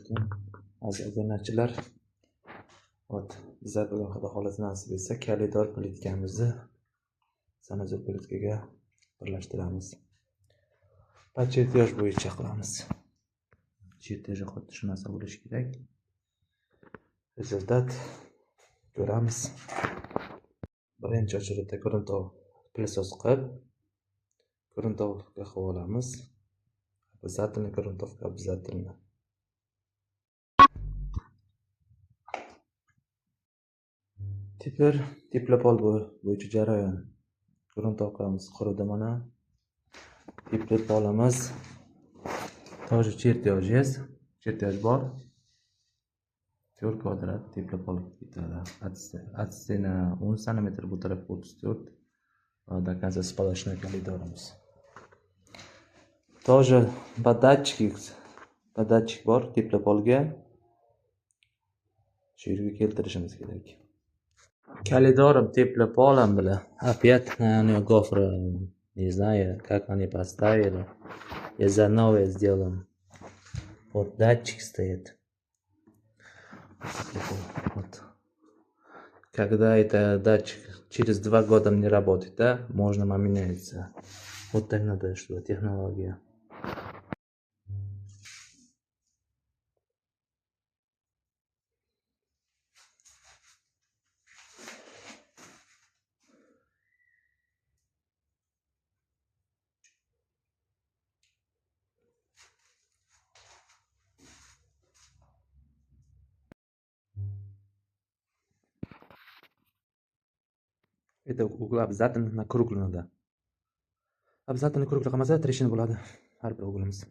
kelayotgan aziz obunachilar, bizlar bugun Xudo xohlasa nasib etsa kalidor plitkamizni sanazor plitkaga birlashtiramiz va chetyosh bo'yicha qilamiz. Chetyoshi xuddi shu narsa bo'lishi kerak. Rezultat ko'ramiz. Birinchi очередda gruntov plysos qilib gruntovga qilib olamiz. Обязательно грунтовка, обязательно. Теперь теплопол bo'yicha jarayon. Gruntovkamiz quridi mana. Teplopolimiz тоже чертеж bor. 4 kvadrat teplopol ketadi. От стены 10 см, bu tarafga 34 va до конца сполочной коридорimiz. Тоже податчик bor teplopolga. Shu yerga keltirishimiz kerak. Коридором теплополом bilan опять на гофры, не знаю, как они поставили. Я заново сделаем. Вот датчик стоит. Вот. Когда это датчик через 2 года не работает, да, можно поменяться. Вот так надо, что технология. Это угол обязательно накруглый надо. Обязательно круглый qilmasa trishina bo'ladi har bir o'g'limiz.